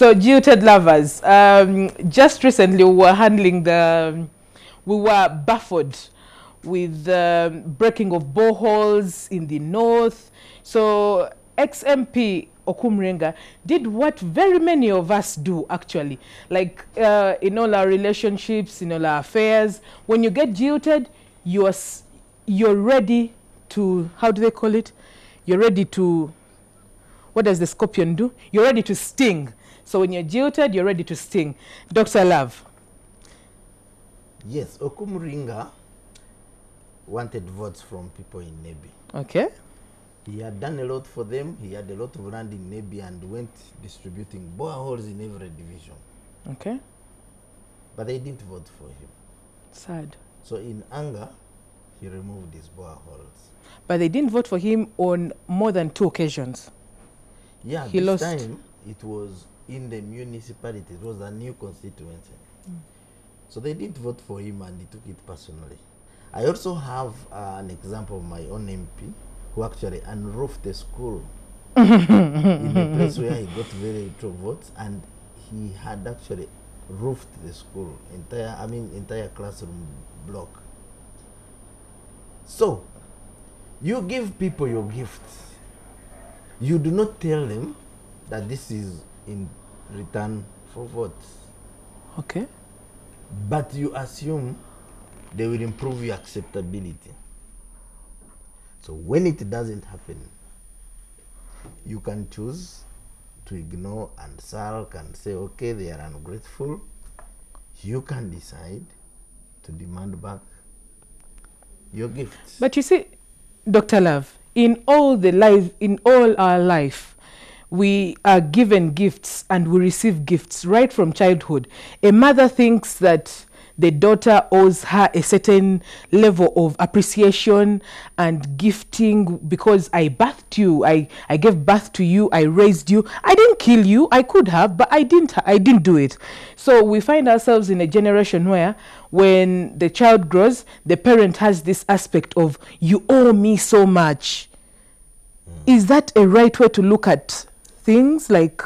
So, jilted lovers, just recently we were baffled with the breaking of boreholes in the north. So, ex-MP Okumringa did what very many of us do, actually. Like in all our relationships, in all our affairs, when you get jilted, you're ready to, how do they call it? You're ready to, what does the scorpion do? You're ready to sting. So when you're jilted, you're ready to sting. Dr. Love. Yes, Okumringa wanted votes from people in Nebi. Okay. He had done a lot for them. He had a lot of land in Nebi and went distributing boreholes in every division. Okay. But they didn't vote for him. Sad. So in anger, he removed his boreholes. But they didn't vote for him on more than 2 occasions. Yeah, he this lost. time it was in the municipality. It was a new constituency. So they didn't vote for him and he took it personally. I also have an example of my own MP who actually unroofed a school in a place where he got very little votes, and he had actually roofed the school, entire classroom block. So, you give people your gifts. You do not tell them that this is in return for votes. Okay. But you assume they will improve your acceptability. So when it doesn't happen, you can choose to ignore and sulk and say, okay, they are ungrateful. You can decide to demand back your gifts. But you see, Dr. Love, in all our life, we are given gifts and we receive gifts right from childhood. A mother thinks that the daughter owes her a certain level of appreciation and gifting because I birthed you, I gave birth to you, I raised you. I didn't kill you. I could have, but I didn't do it. So we find ourselves in a generation where when the child grows, the parent has this aspect of, you owe me so much. Is that a right way to look at things? Like,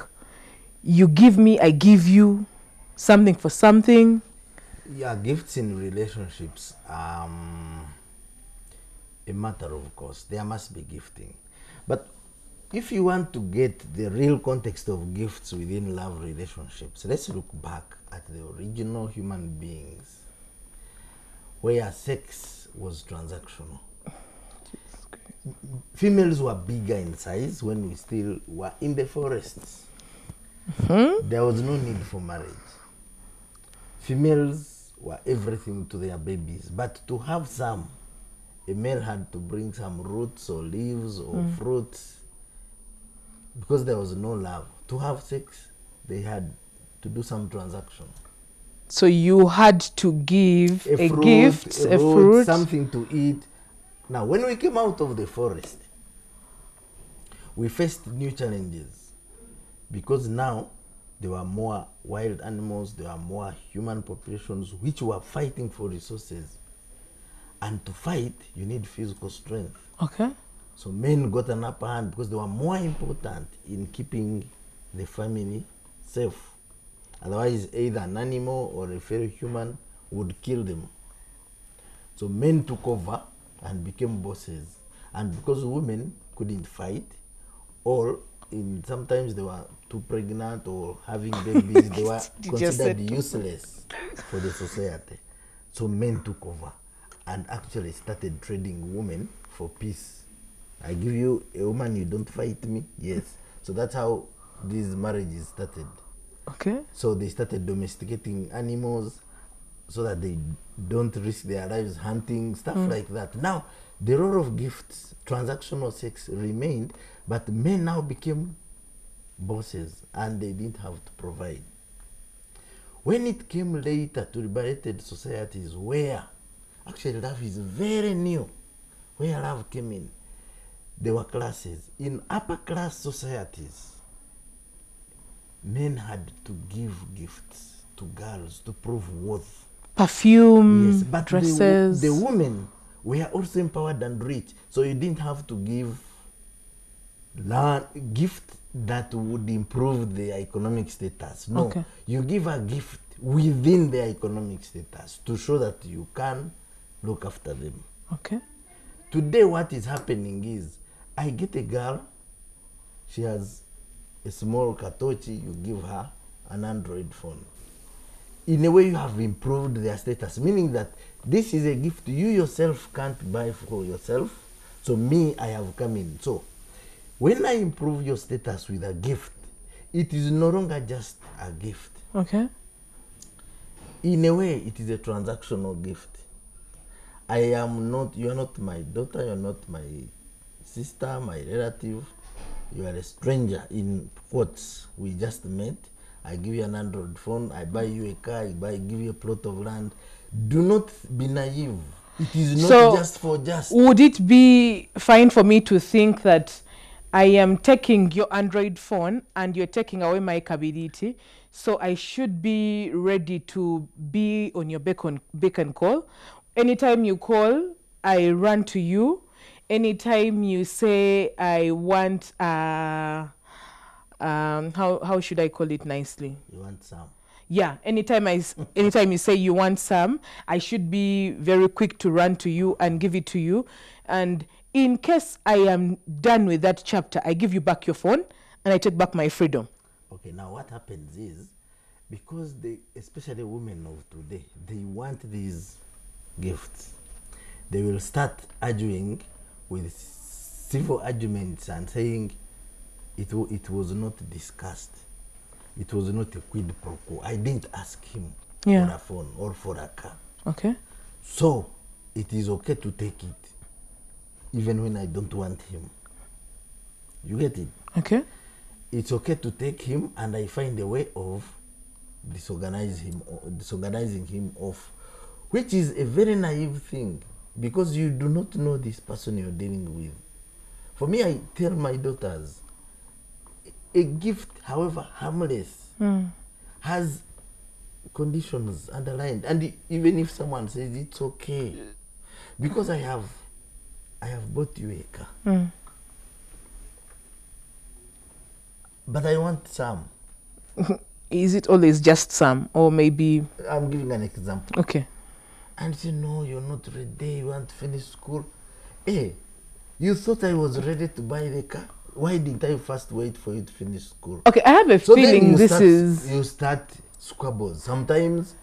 you give me, I give you something for something? Yeah, gifts in relationships a matter of course. There must be gifting. But if you want to get the real context of gifts within love relationships, let's look back at the original human beings where sex was transactional. Females were bigger in size when we still were in the forests. There was no need for marriage. Females were everything to their babies, but to have some, a male had to bring some roots or leaves or fruits, because there was no love. To have sex, they had to do some transaction. So you had to give a fruit, gift, a fruit, something to eat. Now, when we came out of the forest, we faced new challenges, because now there were more wild animals, there were more human populations which were fighting for resources. And to fight, you need physical strength. Okay. So men got an upper hand because they were more important in keeping the family safe. Otherwise, either an animal or a fellow human would kill them. So men took over and became bosses. And because women couldn't fight, or sometimes they were too pregnant or having babies, they were considered useless for the society. So men took over and actually started trading women for peace. I give you a woman, you don't fight me. Yes. So that's how these marriages started. Okay. So they started domesticating animals so that they don't risk their lives hunting, stuff like that. Now, the role of gifts, transactional sex remained, but men now became bosses and they didn't have to provide. When it came later to liberated societies where actually love is very new, where love came in, there were classes. In upper class societies, men had to give gifts to girls to prove worth. Perfume, yes, but dresses. The women were also empowered and rich, so you didn't have to give land, gift that would improve their economic status. No, Okay. you give a gift within their economic status to show that you can look after them. Okay. Today, what is happening is, I get a girl, she has a small katochi, you give her an Android phone. In a way, you have improved their status, meaning that this is a gift you yourself can't buy for yourself. So me, I have come in. So when I improve your status with a gift, it is no longer just a gift. Okay. In a way, it is a transactional gift. You are not my daughter, you are not my sister, my relative. You are a stranger, in quotes. We just met. I give you an Android phone, I buy you a car, give you a plot of land. Do not be naive. It is not So, just for just. Would it be fine for me to think that I am taking your Android phone and you're taking away my capability, so I should be ready to be on your beck and call? Anytime you call, I run to you. Anytime you say I want how should I call it nicely? You want some? Yeah, anytime you say you want some, I should be very quick to run to you and give it to you. And in case I am done with that chapter, I give you back your phone and I take back my freedom. Okay, now what happens is, because especially women of today, they want these gifts, they will start arguing with civil arguments and saying it was not discussed. It was not a quid pro quo. I didn't ask him for a phone or for a car. Okay. So it is okay to take it, even when I don't want him. You get it? Okay. It's okay to take him, and I find a way of disorganizing him off, which is a very naive thing, because you do not know this person you're dealing with. For me, I tell my daughters, a gift, however harmless, has conditions underlined. And even if someone says it's okay, because I have bought you a car, but I want some. Is it always just some, or maybe? I'm giving an example. Okay. And you know, you're not ready, you want to finish school. Hey, you thought I was ready to buy the car? Why didn't I first wait for you to finish school? Okay, I have a feeling you start squabbles. Sometimes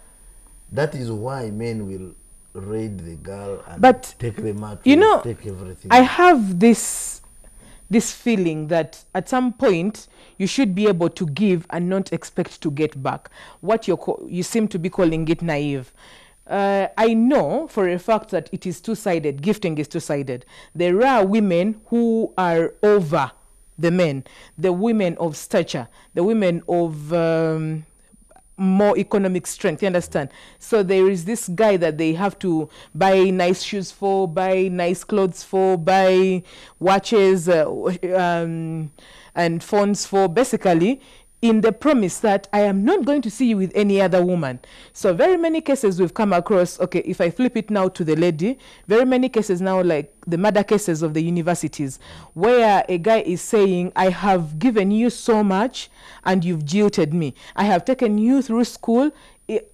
that is why men will raid the girl and take the mattress, take everything. I have this feeling that at some point you should be able to give and not expect to get back. What you seem to be calling it naive. I know for a fact that it is two-sided. Gifting is two-sided. There are women who are over the men, the women of stature, the women of more economic strength, you understand? So there is this guy that they have to buy nice shoes for, buy nice clothes for, buy watches and phones for, basically in the promise that I am not going to see you with any other woman. So very many cases we've come across, okay, if I flip it now to the lady, very many cases now, like the murder cases of the universities, where a guy is saying, I have given you so much and you've jilted me. I have taken you through school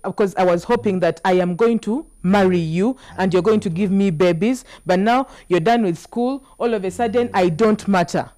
because I was hoping that I am going to marry you and you're going to give me babies, but now you're done with school, all of a sudden I don't matter.